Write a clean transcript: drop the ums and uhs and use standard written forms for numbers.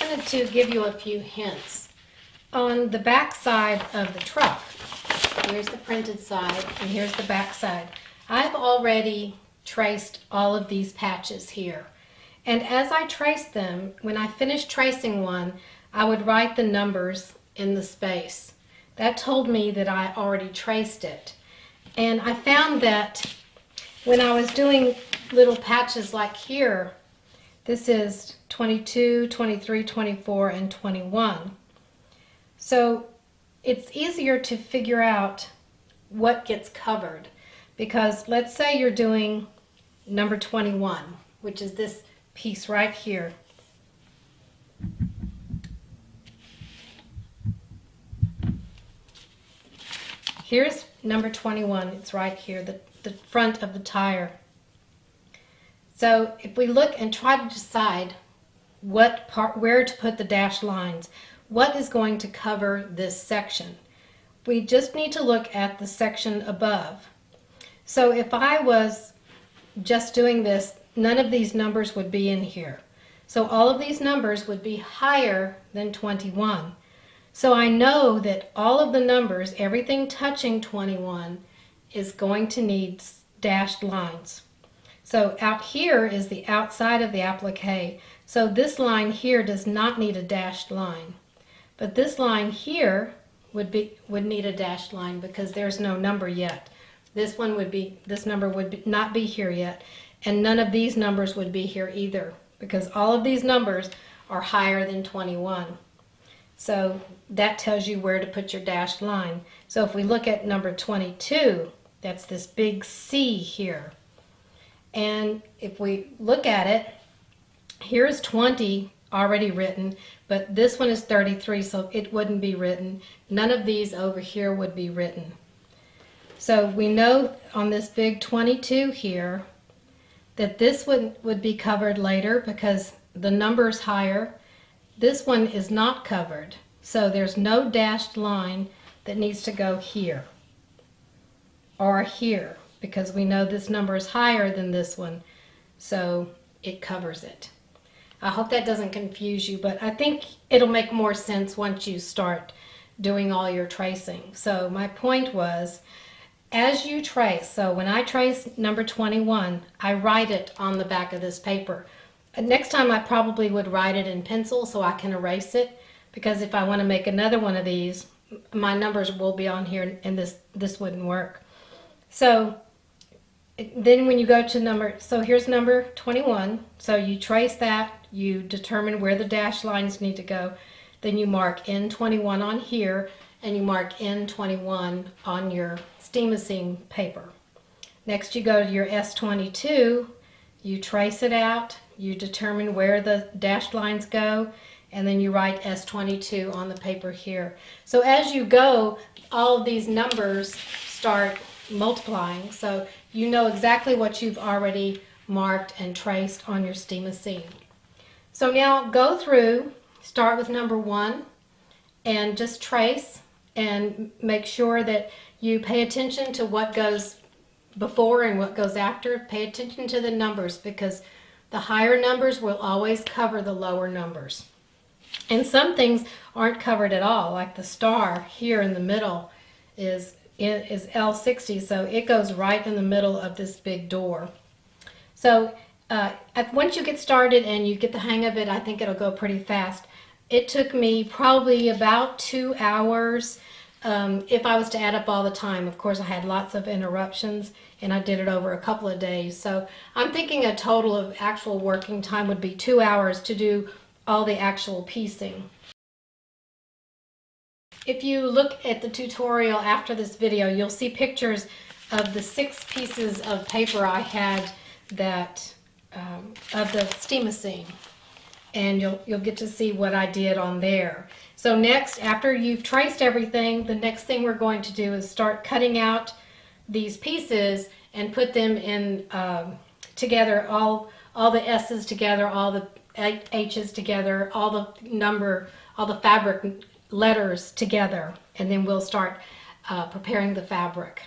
wanted to give you a few hints. On the back side of the truck, here's the printed side and here's the back side. I've already traced all of these patches here. And as I traced them, when I finished tracing one, I would write the numbers in the space. That told me that I already traced it. And I found that when I was doing little patches like here, this is 22, 23, 24, and 21. So it's easier to figure out what gets covered, because let's say you're doing number 21, which is this piece right here. Here's number 21, it's right here, the front of the tire. So if we look and try to decide what part, where to put the dashed lines, what is going to cover this section, we just need to look at the section above. So if I was just doing this, none of these numbers would be in here. So all of these numbers would be higher than 21. So I know that all of the numbers, everything touching 21, is going to need dashed lines. So out here is the outside of the applique. So this line here does not need a dashed line. But this line here would need a dashed line because there's no number yet. This number would not be here yet. And none of these numbers would be here either, because all of these numbers are higher than 21. So that tells you where to put your dashed line. So if we look at number 22, that's this big C here. And if we look at it, here's 20 already written, but this one is 33, so it wouldn't be written. None of these over here would be written. So we know on this big 22 here that this would be covered later because the number's higher. This one is not covered, so there's no dashed line that needs to go here or here, because we know this number is higher than this one, so it covers it. I hope that doesn't confuse you, but I think it'll make more sense once you start doing all your tracing. So my point was, as you trace, so when I trace number 21, I write it on the back of this paper. Next time I probably would write it in pencil so I can erase it, because if I want to make another one of these, my numbers will be on here and this wouldn't work. So then when you go to so here's number 21, so you trace that, you determine where the dashed lines need to go, then you mark N21 on here, and you mark N21 on your steam paper. Next you go to your S22, you trace it out, you determine where the dashed lines go, and then you write S22 on the paper here. So as you go, all of these numbers start multiplying, so you know exactly what you've already marked and traced on your steam. So now go through, start with number 1, and just trace and make sure that you pay attention to what goes before and what goes after. Pay attention to the numbers, because the higher numbers will always cover the lower numbers. And some things aren't covered at all, like the star here in the middle is L60, so it goes right in the middle of this big door. So once you get started and you get the hang of it, I think it'll go pretty fast. It took me probably about 2 hours if I was to add up all the time. Of course, I had lots of interruptions and I did it over a couple of days. So I'm thinking a total of actual working time would be 2 hours to do all the actual piecing. If you look at the tutorial after this video, you'll see pictures of the 6 pieces of paper I had that of the steam, and you'll get to see what I did on there. So next, after you've traced everything, the next thing we're going to do is start cutting out these pieces and put them in together, all the S's together, all the H's together, all the fabric letters together, and then we'll start preparing the fabric.